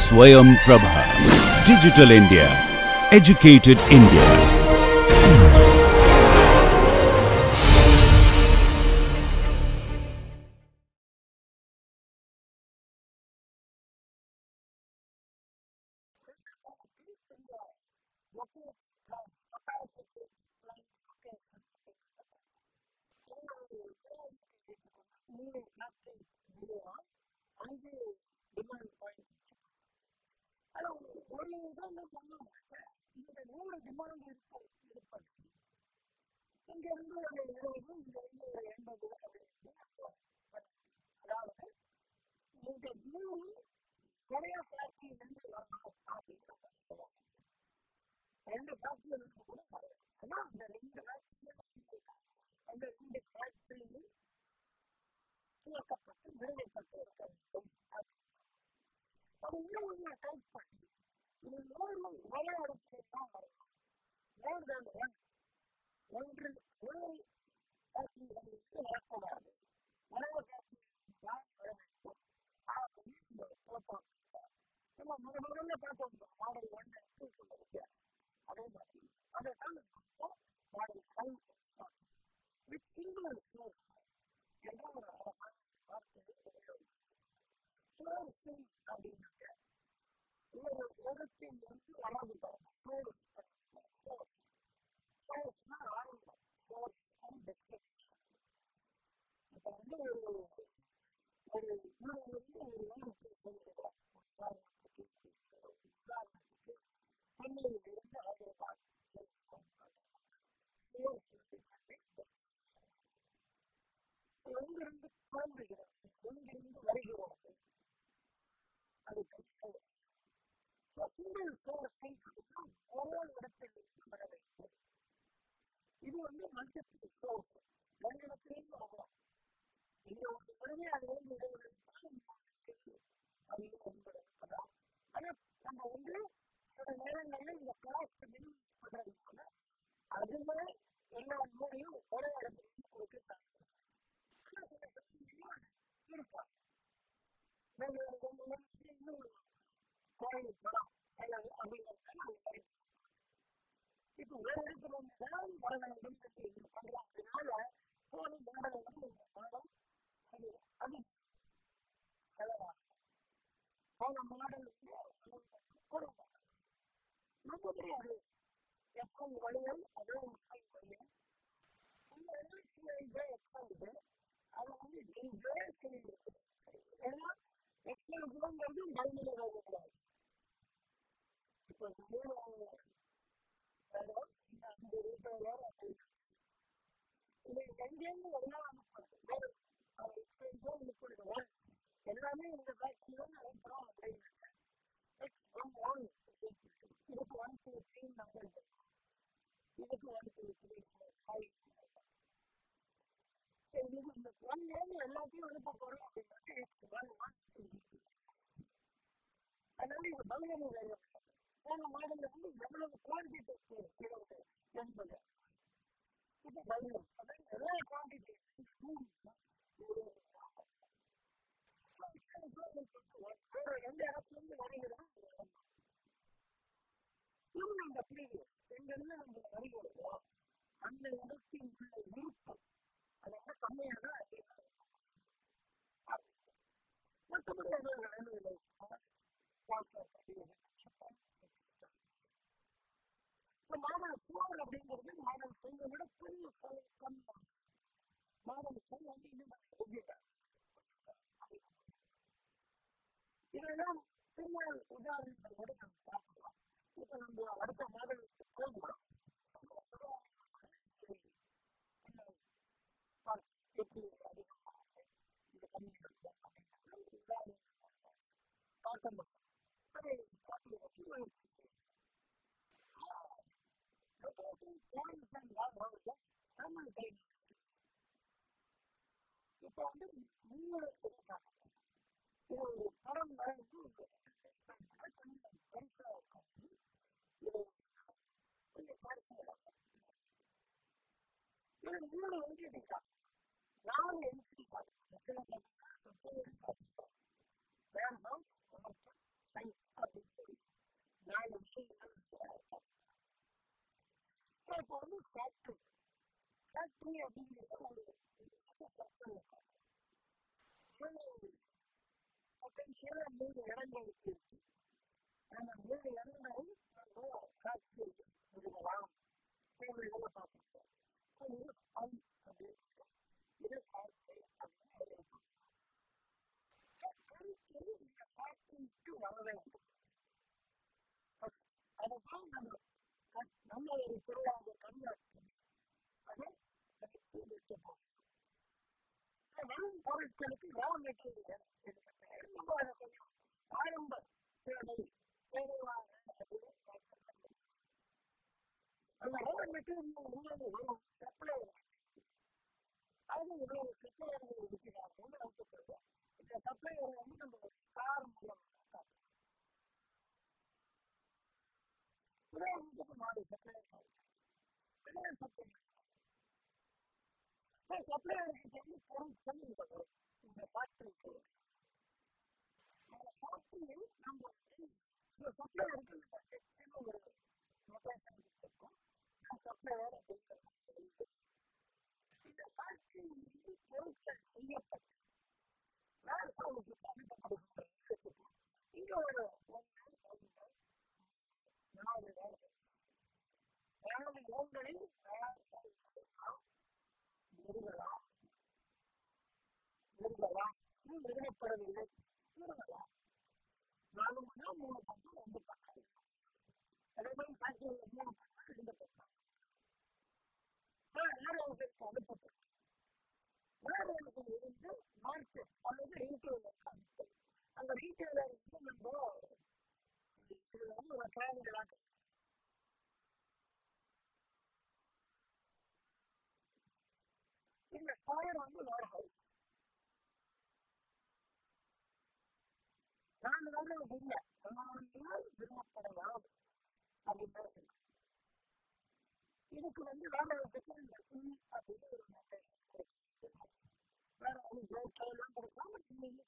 Swayam Prabha. Digital India. Educated India. இப்போ வந்து factory அப்படிங்கிறது ஒரு ஸ்ட்ரக்சர் பொட்டன்ஷியலாக 3 இடங்கள் இருக்கு. அந்த 3 இடங்களும் நம்ம ஃபேக்ட்ரி நிறுவலாம் வேலை பார்த்துருக்கோம். இது ஸ்பம் அப்படின்னு இது ஃபேக்ட்ரி அப்படின்னு கருத்து இந்த ஃபேக்ட்ரிக்கு வர வேண்டும். அதுதான் நம்ம ஒரு பொருளாக கண்காட்சி அதை வைக்கப்போம். வரும் பொருட்களுக்கு ரா மெட்டீரியல் நம்ம அதை கொஞ்சம் ஆரம்ப தேவையான அந்த ரா மெட்டீரியல் எங்கேருந்து வரும்? சப்ளையர். அது இவ்வளவு சப்ளையர்கள் இருக்கிறார்கள் வைக்கப்படுது. இந்த சப்ளையரை வந்து நம்ம ஸ்டார் மூலம் உதாரணத்துக்கு 4 சப்ளையர்கள் சப்ளையருக்கு வந்து பொருட்கள் வரும் இந்த ஃபேக்டரிக்கு. அந்த ஃபேக்டரியில் நம்ம இந்த சப்ளையருக்கு சின்ன ஒரு லொகேஷன் இருக்கும். சப்ளையர் அப்படிங்கிறது இந்த ஃபேக்டரியிலிருந்து பொருட்கள் செய்யப்பட்டு வேர்ஹவுஸுக்கு அனுப்பப்படுகின்றது. இங்க ஒரு 4 இடங்களில் நிறுவலாம் நிறுவப்படவில்லை நிறுவலாம் 4 பக்கம் 3 பக்கம் 2 பக்கம் அதே மாதிரி ஃபேக்டரியில் 3 பக்கம் 2 பக்கம் வேர்ஹவுஸுக்கு அனுப்பப்பட்டு வேர்ஹவுஸில் இருந்து மார்க்கெட் அல்லது ரீட்டெயிலருக்கு அனுப்பு. அந்த ரீட்டெயிலர் வந்து நம்ம இதுல வந்து ஒரு கிளைண்ட்களாக இந்த ஸ்டார் வந்து வேர்ஹவுஸ் 4 வேர்ஹவுஸ் இல்லை 4 நாள் விரும்பப்படலாம் அப்படின்னு. இதுக்கு வந்து வேர்ஹவுஸுக்கு இந்த அப்படின்னு ஒரு மெத்தட் வேர்ஹவுஸ் எல்லாம் கொடுக்கலாம். பட் இன்னைக்கு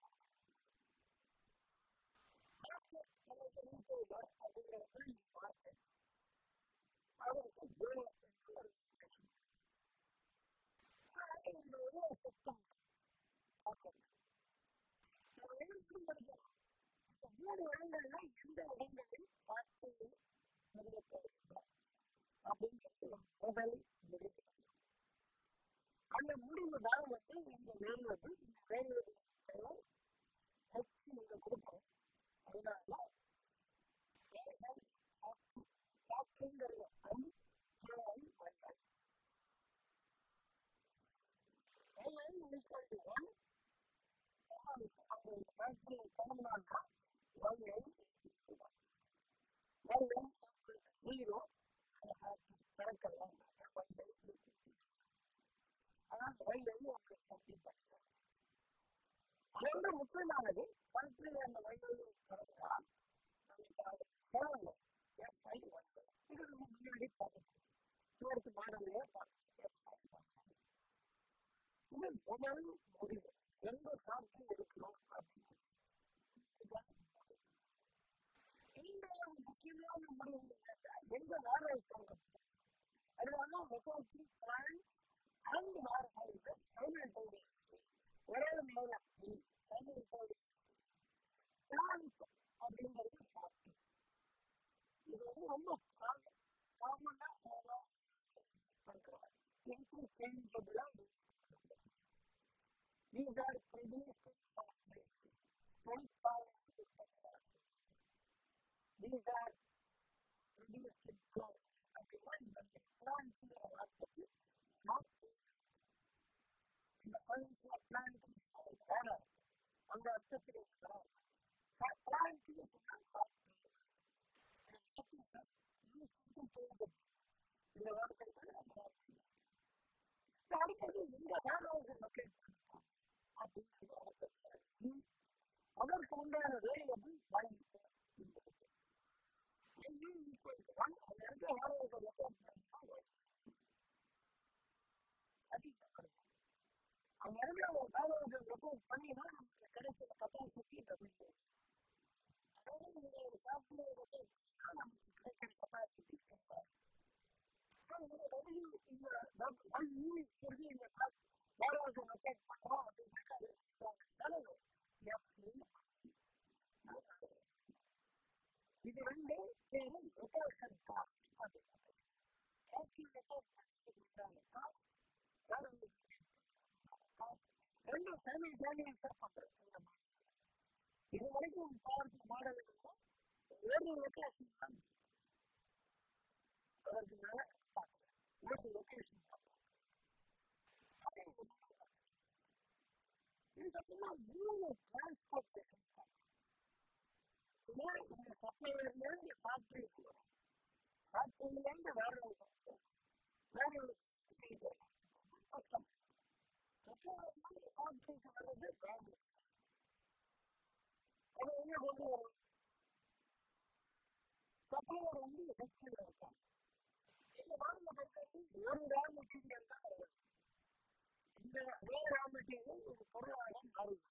அப்படிங்கிறது நீ பார்த்து அவருக்கு இந்த ஒரு சிஸ்டம் படிக்கலாம். 3 இடங்கள்ல எந்த இடங்களில் பார்த்து நிறுவப்படுகிறது அப்படிங்கிறது முதல் முடிவு. அந்த முடிவு தான் வந்து இந்த வேல்வது இந்த வேல்வது நீங்க கொடுக்கணும். அதனால ஃபேக்டரிங்கிறது ஃபேக்டரி தொடங்கினாங்க 0 கணக்கெல்லாம் அதான் அதோட முக்கியமானது ஃபேக்டரி அந்த வயது கடந்தால் இது நம்ம முன்னாடி பார்த்துக்கணும். சுவருக்கு மாடலையே பார்க்கணும். இது முதல் முடிவு எந்த ஃபேக்டரி எடுக்கணும் அப்படின்னு இந்த முக்கியமான முடிவு எந்த வேர்ஹவுஸ் அதனால mechanical plants and warehouses simultaneously ஒரே நேரம் சைமல்டேனியஸ்லி பிளான்ஸ் அப்படிங்கிறது ஃபேக்டரி. இது வந்து ரொம்ப காமனாக ஃபாலோ பண்ணுறாங்க. இன்டர்சேஞ்சபிளாக யூஸ் பண்ணுறாங்க. These are produced in factories. These are produced in clothes. அப்படின்னா இந்த பிளான்ட்ங்கிற வார்த்தைக்கு இந்த சயின்ஸ்ல பிளான்ட் வேற அந்த அர்த்தத்தில் பிளான்ட்னு சொன்னா இந்த வார்த்தை அடுத்தது இந்த வேர்ஹவுஸ் லொகேட் பண்ணிருக்கோம் அப்படின்னு அதற்கு உண்டான வேரியபிள் அங்க இருந்து வேர்ஹவுஸ் லொகேட் பண்ணினா நமக்கு கிடைக்கிற கெப்பாசிட்டி டபுள். அதாவது நீங்க ஒரு ஃபேக்டரி நமக்கு கிடைக்கிற கெப்பாசிட்டி இது ரெண்டு லொகேஷன் காஸ்ட் ரெண்டும் சேவை ஜாலியாக பண்றது. இது வரைக்கும் பார்த்து மாடல் வேறு லொகேஷன் தான் அதற்கு மேல வேறு லொகேஷன் இதுக்கப்புறமா 3 டிரான்ஸ்போர்டேஷன் இந்த சப்ளையர்லேருந்து ஃபேக்டரி ஃபேக்டரியிலேருந்து வேற ஒரு வேற ஒரு கஷ்டம். சப்ளையர்லேருந்து ஃபேக்டரிக்கு வர்றது வேறு அதை என்ன கொண்டு வரும்? சப்ளையர் வந்து ஹெச்சில் இருக்காங்க. இந்த வாங்க பொறுத்தவரை ஒரு ரா மெட்டீரியல் தான் வரும். இந்த அதே ரா மெட்டீரியல் ஒரு பொருளாக மாறுது.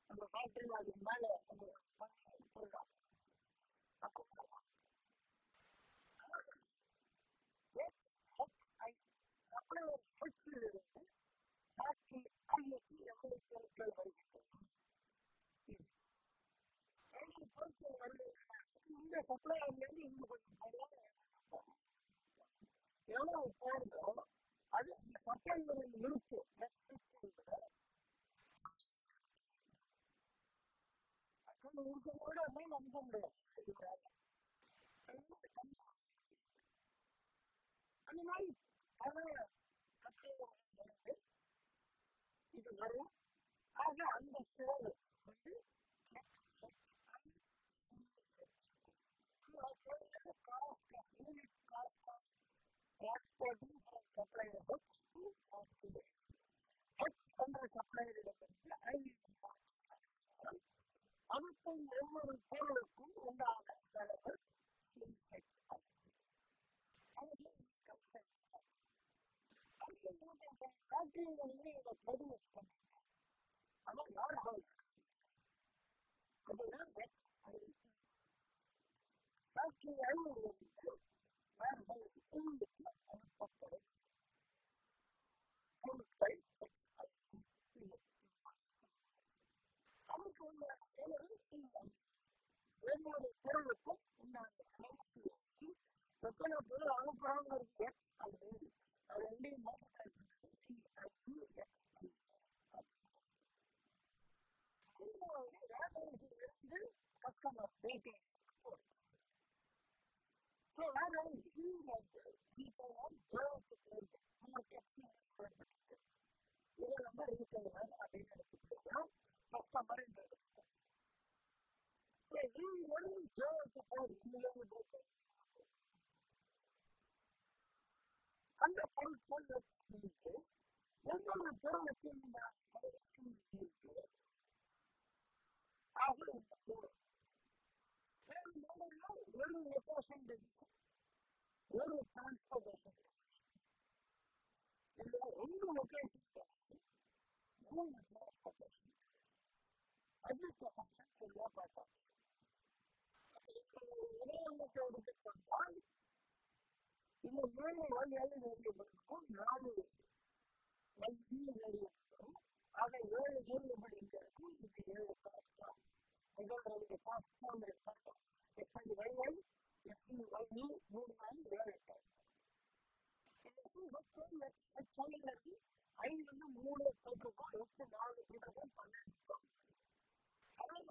அந்த ஃபேக்டரியில் அதுக்கு மேலே பொருளாக சப்ளையர் ஹெச்சில் இருந்து ஃபேக்டரி ஐஎஸ்சி எவ்வளவு பொருட்கள் வருகின்றன. இந்த சப்ளையர்லேருந்து இன்னும் கொஞ்சம் எவ்வளவு போகுதோ அது இந்த சப்ளையரில் இருக்கு. இருக்கிறதோட நம்ப முடியாது. அந்த மாதிரி பல சப்ளையர் இது வரும். ஆக அந்த ஸ்டோர் வந்து unit cost of transporting from supplier H to factory. H என்ற சப்ளையரிடமிருந்து அவற்றின் ஒவ்வொரு பொருளுக்கும் உண்டான செலவு ஃபேக்டரியில் வந்து இதை ப்ரொடியூஸ் பண்ணுறாங்க. அதான் வேர் ஹவுஸ். அதுதான் ஃபேக்டரி அலுவலகத்துக்கு வேர் ஹவுஸ் அனுப்பப்படும் பொருட்கள் அதுக்கு உள்ள செலவு ஒவ்வொரு பொருளுக்கும் உண்டான செலவு எத்தனை பொருள் அனுப்புறாங்கிறது எக்ஸ் அல்லது அது ரெண்டையும் இருந்து customer waiting. So that is people are growth marketing இதை நம்ம ரீசெலர் அப்படின்னு எடுத்துக்கிட்டோம். கஸ்டமர் அந்த பொருட்கள் ஒவ்வொரு பொருளுக்கும் ஒரு லொகேஷன் ஒரு டிரான்ஸ்போர்டேஷன் இல்லை 2 லொகேஷன் 3 டிரான்ஸ்போர்டேஷன் அட்மினிஸ்ட்ரேஷன் சரியா பார்த்தோம். இணையமைச்சை எடுத்துக்கொண்டால் இந்த 7 வகையான வேரியபிளுக்கும் 4 வேரியபிளும் ஆக 7 வேரியபிள் இங்க இருக்கு. இது 7 காஸ்டா முதல் காஸ்ட் பார்த்தோம். எஸ்ஐ வைவை எஸ்இ வைஇ 3 நாள் 7 சொல்லிருக்கு. 5 வந்து 3 போட்டிருக்கோம். 8 4 போட்டிருக்கோம். 12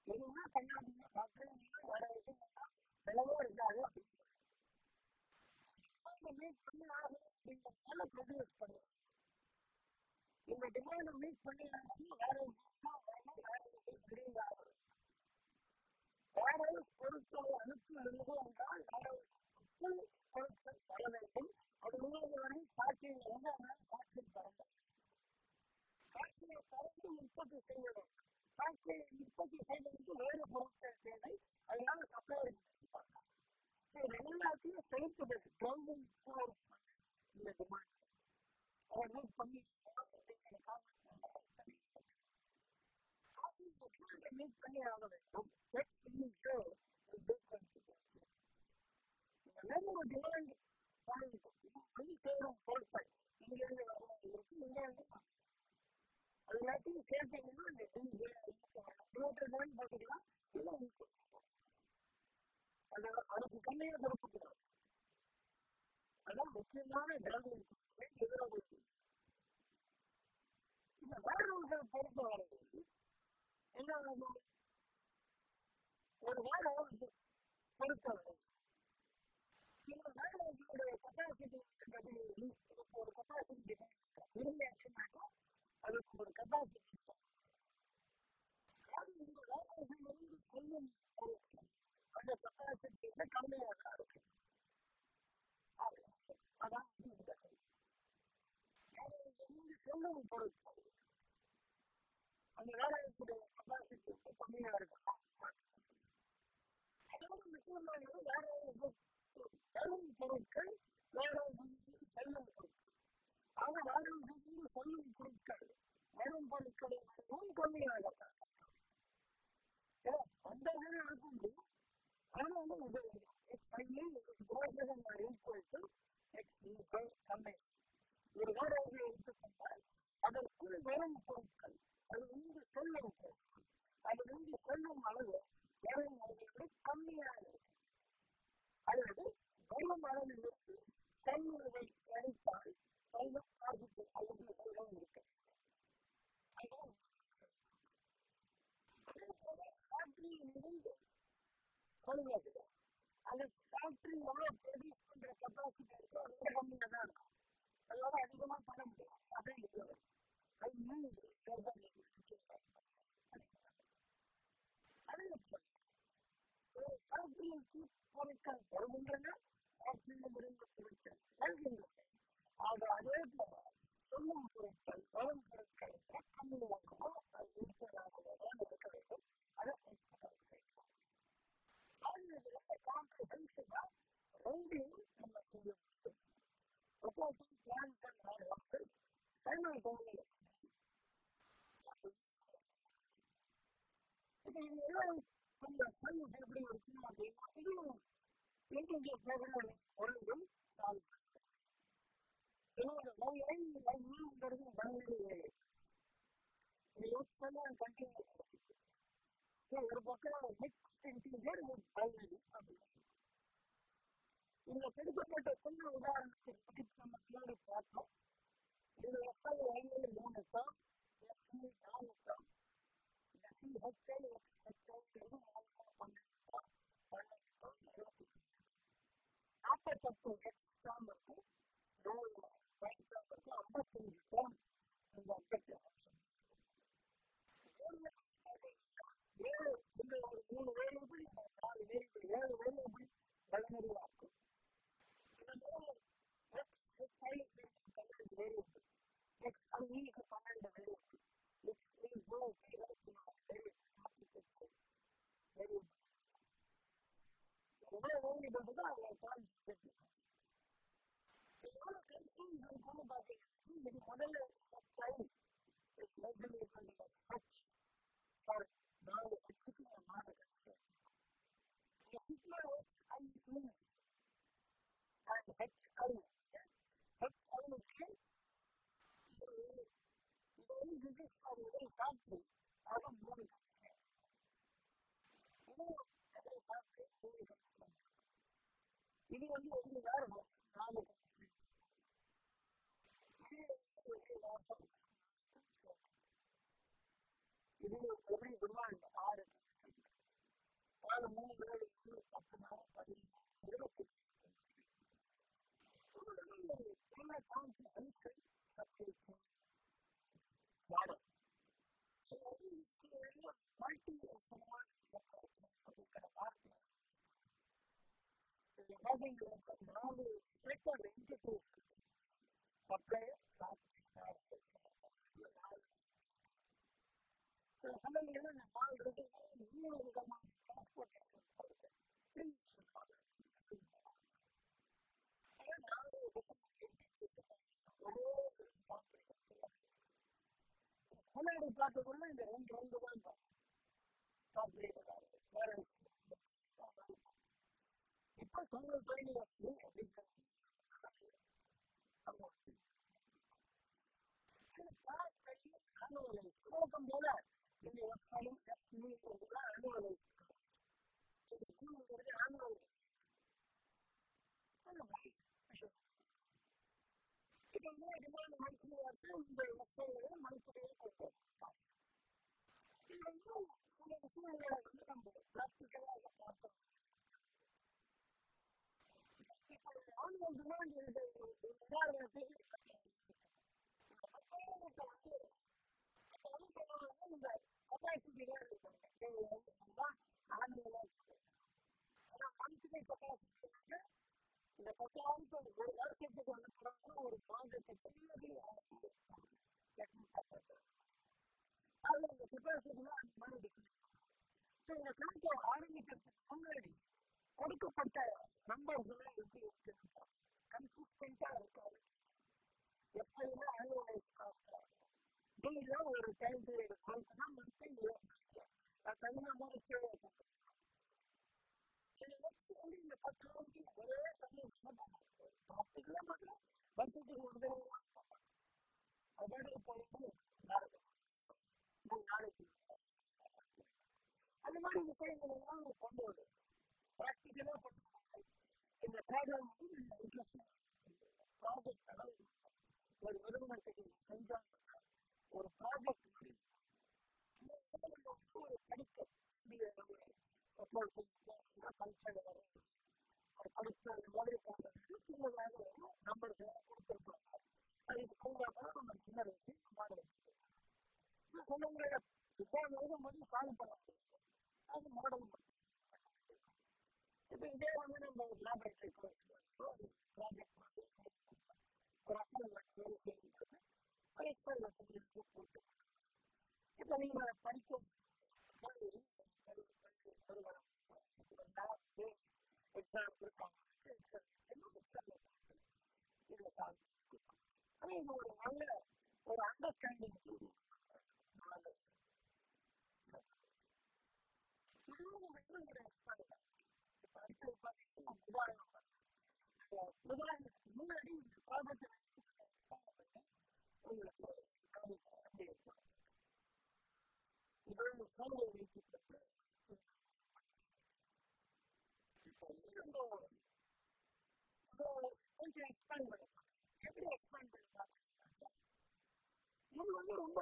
எதுவுமே பண்ணாதீங்க. செலவோ இருக்காது. டிமாண்டை மீட் பண்ணி ஆகணும் அப்படிங்கிறதுனால ப்ரொடியூஸ் பண்ணுவோம். இந்த டிமாண்டை மீட் பண்ணி ஆகணும், வேற கிரீன் ஆகணும். வேற பொருட்களை அனுப்புகிறது என்றால் வேற பொருட்கள் தர வேண்டும். அது உள்ளவரை காற்றில் வந்து காற்றில் தரணும். காற்றியை தரந்து உற்பத்தி செய்யணும். காற்றியை உற்பத்தி செய்வதற்கு வேறு பொருட்கள் தேவை. அதனால சப்ளை எல்லாத்தையும் செலுத்துவது இந்த டிமாண்ட் அதை மீட் பண்ணி மீட் பண்ணி ஆக வேண்டும். டிமாண்ட் பண்ணி சேரும் பொருட்கள் இங்கிருந்து இருக்கு, இங்கிருந்து அது எல்லாத்தையும் சேர்த்தீங்கன்னா அந்த டிமாண்ட் பார்த்துக்கலாம். இல்லை அதுக்கு கம்மியாக கொடுத்துக்கலாம். அதான் முக்கியமான டிராவிங் எதிராக இந்த வேர்ஹவுஸை பொறுத்தவரை என்ன ஆகும்? ஒரு வேர்ஹவுஸ் பொறுத்தவரை இந்த வேர்ஹவுஸோட கெப்பாசிட்டி ஒரு கெப்பாசிட்டி இருந்தாச்சுன்னாக்கா அதுக்கு ஒரு கெப்பாசிட்டி இந்த வேர்ஹவுஸிலிருந்து செல்லும் பொருட்கள் அந்த கெப்பாசிட்டி கம்மியாக தான் இருக்கு. அதான் செல்லும் பொருட்கள் அந்த வேலையுடைய கெப்பாசிட்டி கம்மியா இருக்கும். அதோட முக்கியமானது வேற வரும் பொருட்கள் வேற செல்லும் பொருட்கள். ஆக வரும் செல்லும் பொருட்கள் வரும் பொருட்களை கம்மியாக அந்த வேலை அனுப்ப முடியும். ஆனால் உதவி ஒரு வேலையை எடுத்துக்கொண்டால் அதற்குள் வரும் பொருட்கள் அது வந்து செல்லும் பொருட்கள் அது வந்து செல்லும் அளவு வரும் அளவை கம்மியாக இருக்கு. அல்லது வரும் அளவிற்கு செல்வதை கணித்தால் செல்வம் காசுக்கு அல்லது செல்வம் இருக்கு. ஃபேக்டரியிலிருந்து சொல்வது அந்த ஃபேக்டரி எவ்வளோ ப்ரொடியூஸ் பண்ற கெப்பாசிட்டி இருக்கோ அதோட கம்மியாக தான் இருக்கும். அதோட அதிகமாக பண்ண முடியும். அதான் இது ஒரு ஃபேக்டரிக்கு பொருட்கள் வருகின்றன, ஃபேக்டரியில் இருந்து பொருட்கள் செல்கின்றன. ஆக அதே போல சொல்லும் பொருட்கள் வரும் பொருட்கள் கம்மியாகவோ அது ஈக்குவலாகவோ தான் இருக்க வேண்டும். அதை காம்ப்ரிஹென்சிவா ரெண்டையும் நம்ம செய்ய வேண்டும். Reporting plans and orders simultaneous. இப்போ இது எல்லாம் கொஞ்சம் சயின்ஸ் எப்படி இருக்கும் அப்படின்னா இதுவும் இன்டெலிஜென்ஸ் ப்ரோக்ராம் ஒன்றும் சால்வ் பண்ணுறது. என்னோட லைன்ங்கிறது பைனரி வேலை. இந்த யோசிச்செல்லாம் கண்டினியூ ஒரு பக்கம் மிக்ஸ்ட் இன்டீஜர் பைனரி அப்படின்னு. இந்த கொடுக்கப்பட்ட சின்ன உதாரணத்துக்கு நம்ம முன்னாடி பார்த்தோம். இந்த எஸ்ஐ ஐந்து 3 தான், எஸ்சி 4 தான், சிஹெச்ஐ எக்ஸ்ஹெச்ஐங்கிறது 48 எக்ஸாம் இருக்கும், 55 டேர்ம் இந்த அப்ஜெக்டிவ். 7 இந்த ஒரு 3 வேரியபிள் 4 வேரியபிள் 7 வேரியபிள் பைனரியா இருக்கும். வேரியபிள் எக்ஸ்ஐக்கு 12 வேரியபிள் முதல்ல இது வந்து ஒரு வேறு 4 இது எப்படி demand 6 3 7 10 4 15 20. comprehensive supply chain model. Multi-format supply chain அப்படிங்கிற வார்த்தை நாலு செக்டர் entities சப்ளையர், சில சமயங்கள்ல இந்த மால்றது 3 விதமான டிரான்ஸ்போர்டேஷன் முன்னாடி பார்க்கக்குள்ள இந்த ரெண்டு தான் இப்ப சொந்த தொழில் வசதி அப்படிங்கிறது வழக்கம் போல இந்த வசதியும் அனுவலைஸ் இப்போ டிமாண்ட் மந்த்லி வந்து இந்த வசதிகளை மந்த்லியே கொடுத்தோம். இது வந்து சில சூழ்நிலை வந்து நம்ம பிராக்டிக்கலாக பார்த்தோம். இப்போ ஆன்லைன் டிமாண்ட் உதாரணத்துக்கு இந்த கெப்பாசிட்டிலாம் இருக்காங்க ஆன்லைனாக இருக்குது. ஆனால் மந்த்லி கெப்பாசிட்டி வந்து இந்த 10,000 ஒரு வருஷத்துக்கு வந்து பிறகு ஒரு ப்ராஜெக்ட் அது இந்த கெப்பாசிட்டிலாம் அந்த மாதிரி இருக்குது. ஸோ இந்த கணக்கை ஆரம்பிக்கிறதுக்கு முன்னாடி கொடுக்கப்பட்ட நம்பர்ஸ்லாம் எப்படி இருக்கு, கன்சிஸ்டண்டாக இருக்காது. எப்பயுமே ஆனுவலைஸ் காஸ்ட் டெய்லியும் ஒரு டைம் பீரியட் மந்த்னா மந்த்லி தனியாக முடிச்சு இந்த 10 நாளைக்கு ஒரே சமயம் ப்ராக்டிக்கலாக மட்டும் பட்ஜெட்டுக்கு ஒரு அதோட போயிட்டு 3 நாளைக்கு அந்த மாதிரி விஷயங்கள் எல்லாம் கொண்டு வரும். ப்ராக்டிக்கலாக பண்ணுவாங்க. இந்த ப்ராப்ளம் வந்து இன்ட்ரெஸ்ட் ப்ராஜெக்ட் அதாவது ஒரு நிறுவனத்துக்கு செஞ்சாங்க ஒரு ப்ராஜெக்ட் ஒரு படிக்க சப்போர்ட் ஃபங்க்ஷன் வரும் படித்த அந்த மாதிரி சின்னதாக நம்பருக்கு கொடுத்துருப்பாங்க. அதுக்கு போகாமல் நம்ம சின்ன வச்சு மாடல் சொன்னவங்க விசாரணை மட்டும் சால்வ் பண்ண முடியும். அது மாடல் இப்போ இதே வந்து நம்ம ஒரு லேபரேட்டரி ப்ராஜெக்ட் ஒரு அசைன்மெண்ட் ஒரு எக்ஸ்பெரிமெண்ட் போட்டு இப்போ நீங்கள் படிக்கும் எக்ஸாம்பிள் இது ஒரு நல்ல ஒரு அண்டர்ஸ்டாண்டிங் உதாரணத்துக்கு முன்னாடி இந்த ப்ராஜெக்ட் உங்களுக்கு இது சோதனை வைக்கப்பட்டு கொஞ்சம் எக்ஸ்பேண்ட் பண்ணிக்கலாம். எப்படி எக்ஸ்பேண்ட் பண்ணிக்கலாம்? இது வந்து ரொம்ப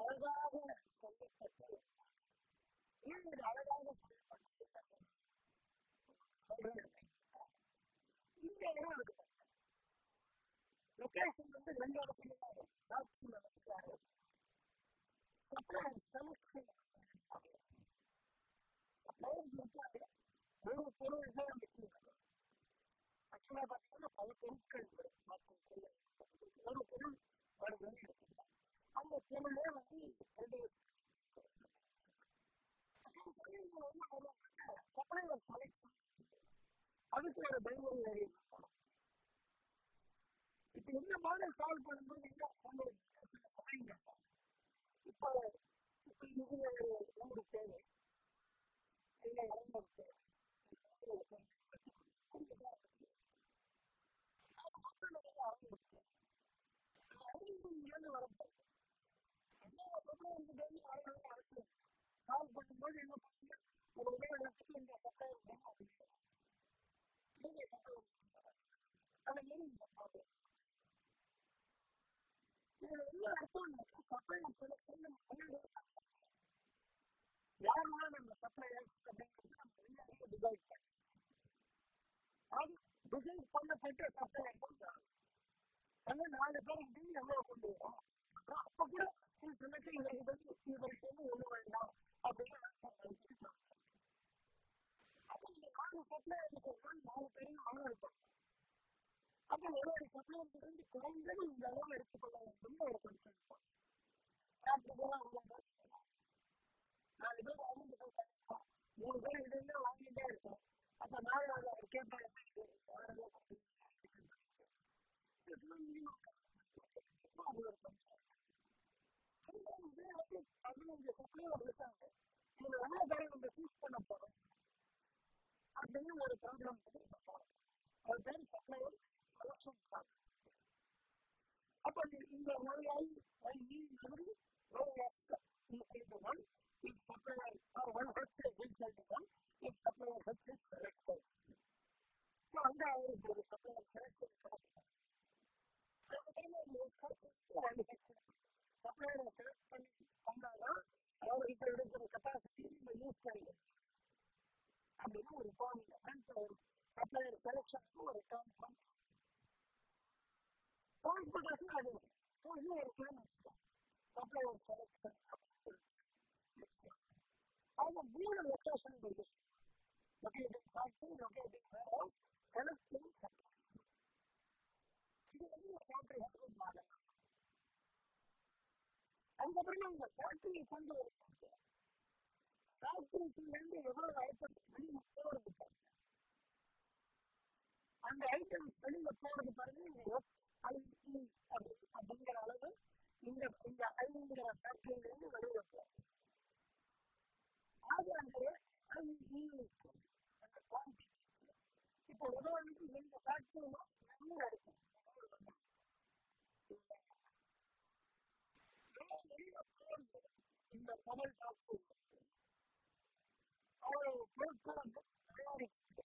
அழகாக சொல்லப்பட்டு ஏன் இது அழகாக சொல்லப்பட்டு இந்த இடம் இருக்கு. லொகேஷன் வந்து 2 இடத்துல தான் சப்ளையர் செலக்ஷன் ஒரு பொருள் தான் வச்சிருக்காங்க. ஆக்சுவலாக பார்த்தீங்கன்னா பல பொருட்கள் ஒரு பொருள் வருதுன்னு எடுத்துக்கலாம். அந்த பொருளே வந்து சப்ளையர் செலக்ட் அதுக்கு ஒரு டெலிவரி ஏரியா. இப்போ இந்த மாடல் சால்வ் பண்ணும்போது என்ன சமைங்க இப்போ இது ஒரு தேவை இல்லை தேவை அவசியம் சால்வ் பண்ணும்போது என்ன பண்ணுங்க ஒரு உதாரணத்துக்கு இந்த சப்ளையர் அந்த மாரி இந்த ப்ராப்ளம் இதுல என்ன அர்த்தம் சப்ளையர் செலக்ஷன் யாரெல்லாம் நம்ம சப்ளையர்ஸ் அப்படிங்கிறது நம்ம எல்லாரையும் டிசைட் பண்ணி அது டிசைன் பண்ணப்பட்ட சப்ளையர் அந்த 4 பேருக்கு எவ்வளவு கொண்டு வரும். அப்புறம் அப்ப கூட சில சமயத்தில் இவருக்கு ஒண்ணு வேண்டாம் அப்படின்னு அப்ப இந்த 4 சப்ளையருக்கு 4 பேரையும் ஆணை இருப்பாங்க. அப்ப ஒரு சப்ளையருக்கு வந்து குறைந்தது இந்த அளவு எடுத்துக்கொள்ள வேண்டும் ஒரு கன்சர்ன் இருக்கும். 4 பேர் 3 பேர் இடையில வாங்கிட்டே இருக்கும். அப்ப 4வது அவர் கேட்பாரு பதினஞ்சு சப்ளையர் இருக்காங்க. இதுல எவ்வளவு பேரை நம்ம சூஸ் பண்ண போறோம் அப்படின்னு ஒரு ப்ராப்ளம் அது பேர் சப்ளையர் செலக்ஷன் ப்ராப்ளம். அப்ப இந்த அங்க அவருக்கு ஒரு சப்ளையர் செலக்ஷன் சப்ளையரை செலக்ட் பண்ணி வந்தாதான் அவர்கிட்ட இருக்கிற கெப்பாசிட்டி நம்ம யூஸ் பண்ணிக்கலாம் அப்படின்னு ஒரு ஃபார்முலா ஒரு சப்ளையர் செலக்ஷனுக்கு ஒரு டேர்ம் குவாலிஃபிகேஷன் அது. ஸோ இது ஒரு பிளான் சப்ளையர் செலக்ஷன். அவங்க 3 லொக்கேஷன் இருக்கு. Locating factory, locating warehouse, selecting supply. இது வந்து ஒரு காம்ப்ரிஹென்சிவ் மாடல். அதுக்கப்புறமா இந்த ஃபேக்டரி கொண்டு வருவாங்க. ஃபேக்டரியிலிருந்து எவ்வளவு ஐட்டம்ஸ் வெளியில் போறது பாருங்க. அந்த ஐட்டம்ஸ் வெளியில போறது பாருங்க. இந்த எக்ஸ்ஐஇ அப்படிங்கிற அளவு இந்த ஐங்கிற ஃபேக்டரியிலிருந்து வெளியில போகும். அது அந்த எக்ஸ்ஐஇ அந்த குவான்டிட்டி. இப்போ உதாரணத்துக்கு இந்த ஃபேக்டரியில வெளியில இருக்கு. இந்த முதல் ஃபேக்டரி அவ்வளவு பொருட்கள் தயாரிப்பு.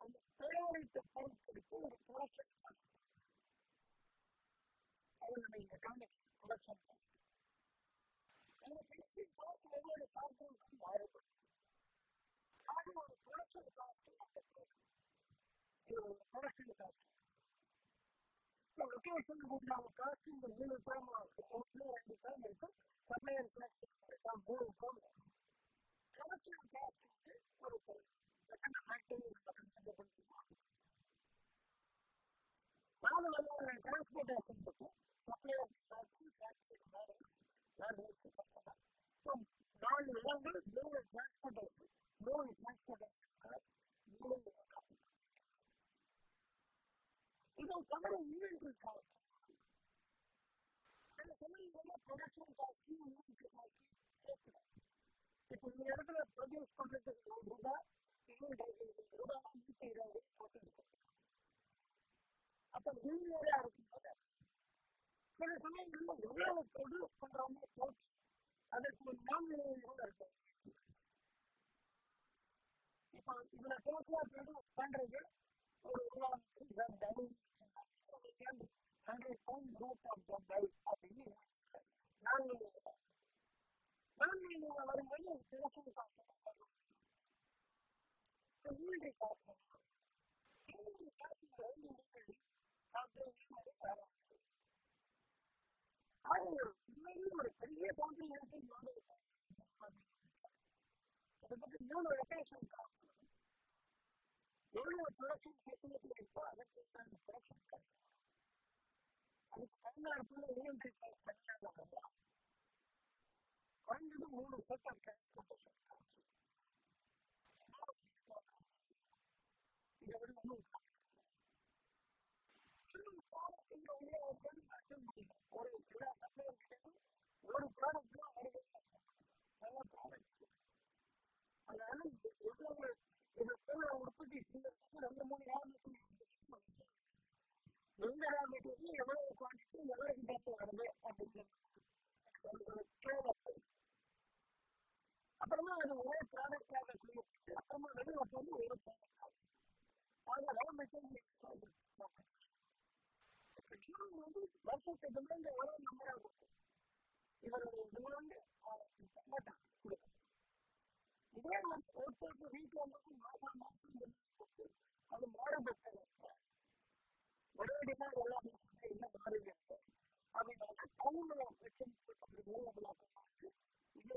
அந்த தயாரித்த பொருட்களுக்கு ஒரு ப்ரொடக்ஷன் அது நம்ம இங்க காமிக்கணும். ப்ரொடக்ஷன் அந்த ஃபினிஷிங் காஸ்ட் ஒவ்வொரு ஃபேக்டரிக்கும் மாறுபடும். அது ஒரு ப்ரொடக்ஷன் காஸ்ட். இது ஒரு ப்ரொடக்ஷன் காஸ்ட். லொகேஷன் உண்டான காஸ்ட் இந்த 3 டேர்ம் இருக்கும். 2 டேர்ம் இருக்கும். Supplier selection 3 term. ப்ரொடக்ஷன் காஸ்ட்டுக்கு ஒரு செகண்ட் ஃபேக்டரி கன்சிடர் பண்ணிக்கலாம். 4 வகையான டிரான்ஸ்போர்ட்டேஷன் இருக்கும். Supplier factory, factory manage, logistic customer. So 4 இடங்கள் 3 டிரான்ஸ்போர்ட்டேஷன், 3 டிரான்ஸ்போர்ட்டேஷன் காஸ்ட், 3 இதை தவிர இன்வென்டரி காஸ்ட். சில சமயங்களில் ப்ரொடக்ஷன் காஸ்ட்டும் இன்வென்டரி காஸ்ட்டும் சேர்க்கணும். இப்போ இந்த இடத்துல ப்ரொடியூஸ் பண்ணுறதுக்கு ₹1, இன்வென்டரி ₹1 120 போட்டு. அப்போ ஜூனியராக இருக்கும்போது சில சமயங்களில் எவ்வளவு ப்ரொடியூஸ் பண்ணுறவங்க போட்டு அதற்கு ஒரு நாமினேஷன் இருக்கும். இப்போ இதில் டோட்டலாக ப்ரொடியூஸ் பண்ணுறது ஒரு உதாரணத்துக்கு 100 pound growth of the belt அப்படின்னு நான் வரும்போது ப்ரொடக்ஷன் காஸ்ட் இன்வென்டரி காஸ்ட் ஒரு பெரிய பவுண்டரி இருக்கு. அதை பற்றி 3 லொகேஷன் காஸ்ட் எவ்வளவு ப்ரொடக்ஷன் ஃபெசிலிட்டி இருக்கோ அதற்கு ப்ரொடக்ஷன் காஸ்ட். அதுக்கு தமிழ்நாட்டுல இன்வென்டரி காஸ்ட் தனியாக வரலாம். குறைஞ்சது 3 செட் ஆஃப் டிரான்ஸ்போர்ட்டேஷன் காஸ்ட். இதை விட இன்னும் ஒரு எல்லா சப்ளையர்கிட்டையும் ஒரு ப்ராடக்ட் தான் வருது. நல்ல ப்ராடக்ட். அதனால எவ்வளவு இதை போல உற்பத்தி செய்யறதுக்கு 2-3 ரா மெட்டீரியல் எந்த ரா மெட்டீரியல் எவ்வளவு குவான்டிட்டி எவ்வளவு கிட்ட வருது அப்படிங்கிறது. அப்புறமா அது ஒரே ப்ராடக்டாக செய்யப்பட்டு அப்புறமா வெளியே வந்து ஒரு ப்ராடக்ட் ஆகும். ஆக ரா மெட்டீரியல் வந்து வருஷத்துக்கு டிமாண்ட் எவ்வளவு நம்பராக இருக்கும். இவருடைய டிமாண்ட் மாட்டான் கொடுக்கும். இதே ஒருத்தருக்கு வீட்டில் வந்து மாதம் அது மாறுபட்டது. ஒரே டிமாண்ட் எல்லாமே என்ன மாறுது அப்படின்னா டவுன்ல பிரச்சனை இது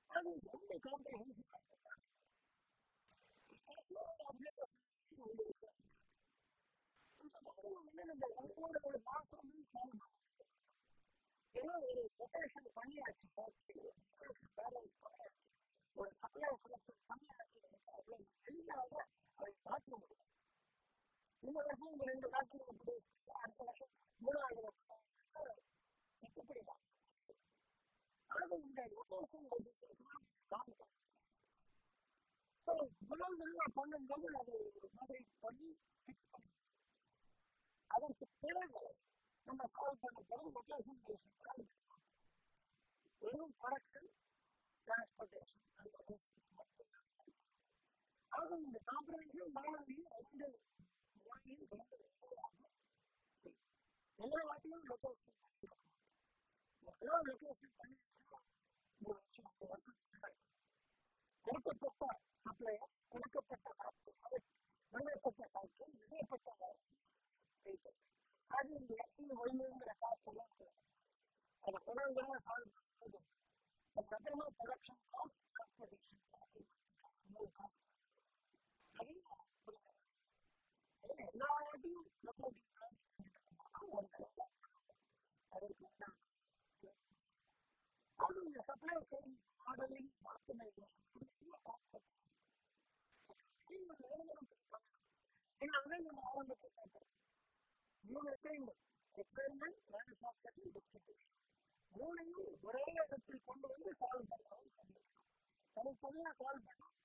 அது ரொம்ப காம்ப்ரஹென்சிவ் நம்ம ஒவ்வொரு மாசமும் ஏன்னா ஒரு கொட்டேஷன் பண்ணியாச்சு ஒரு சப்ளை செலக்ஷன் பண்ணியாச்சு எளிதாக அதை பார்க்க முடியும். இந்த வருஷம் இந்த 2 காற்று அடுத்த வருஷம் 3வது வருஷம் இப்படி அதாவது இந்த முதல் பண்ணும்போது அது ஒரு மாதிரி பண்ணி ஃபிக்ஸ் பண்ணி அதற்கு பிறகு நம்ம சால்வ் பண்ண பிறகு லொகேஷன் பேசிக் வெறும் ப்ரொடக்ஷன் டிரான்ஸ்போர்டேஷன் ஆக இந்த காம்பரேஷன் மாணவியும் 2 மொழியும் 2 எல்லா வாட்டியும் லொகேஷன் எல்லாம் லொகேஷன் பண்ணி கொடுக்கப்பட்ட சப்ளையர் கொடுக்கப்பட்ட நிறுவப்பட்ட காசு நிறுவப்பட்ட அது இந்த இடத்துல ஒழுங்குங்கிற காசு எல்லாம் அதை தொடர்ந்து சால்வ் பண்ணுறது அதுக்கப்புறமா ப்ரொடக்ஷன் காஸ்ட் டிரான்ஸ்போர்டேஷன் காசு எல்லா வாட்டியும் அது இந்த சப்ளை செயின் மாடலிங் ஆப்டிமைசேஷன் நம்ம ஆரம்பத்தில் கேட்டோம் 3 விஷயங்கள் எக்ஸ்பெரிமெண்ட் மேனுஃபேக்சரிங் டிஸ்ட்ரிபியூஷன் 3ஐயும் ஒரே இடத்தில் கொண்டு வந்து சால்வ் பண்ணலாம் தனித்தனியாக சால்வ் பண்ணலாம்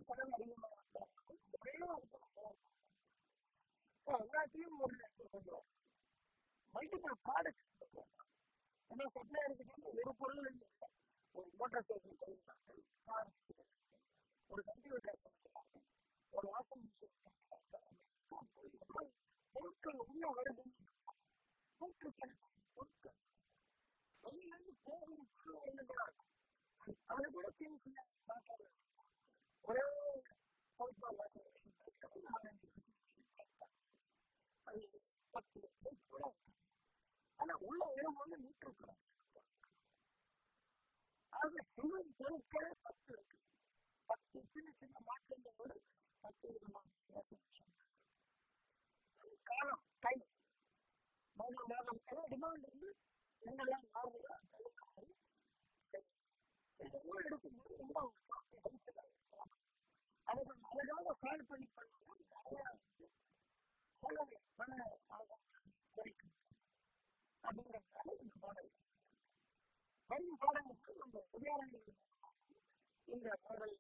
செலவு அதிகமாக ஒரே இடத்துல சால்வ் பண்ணலாம் எல்லாத்தையும் ஒரு இடத்துல கொண்டு வரும் மல்டிபிள் ப்ராடக்ட்ஸ் ஏன்னா சப்ளையருக்கு வந்து ஒரு பொருள் இல்லை ஒரு மோட்டார் சைக்கிள் சொல்லிட்டாங்க ஒரு கம்ப்யூட்டர் சொல்லிட்டாங்க ஒரு வாஷிங் மிஷின் பொருட்கள் உள்ள வருது நூற்றுக்கணக்கான பொருட்கள் வெளியிலிருந்து போகும் ஒண்ணுதான் இருக்கும் அதை கூட சின்ன மாற்றம் ஒரே அது 10 கூட ஆனா உள்ள வரும்போது நூற்றுக்கணக்கான ஆக சிவன் பொருட்களே 10 இருக்கு 10 சின்ன சின்ன மாற்றங்களோடு 10 விதமான காலம் டைம் மாதம் எல்லாம் டிமாண்ட் வந்து என்னெல்லாம் மாறுதா இதெல்லாம் எடுக்கும்போது ரொம்ப அதுக்கு அழகாக சேல் பண்ணி பண்ணணும் நிறைய செலவு பண குறைக்கும் அப்படிங்கிறதுனால இந்த மாடல் வரும் பாடங்களுக்கு நம்ம உதாரணங்கள் இந்த மாடல்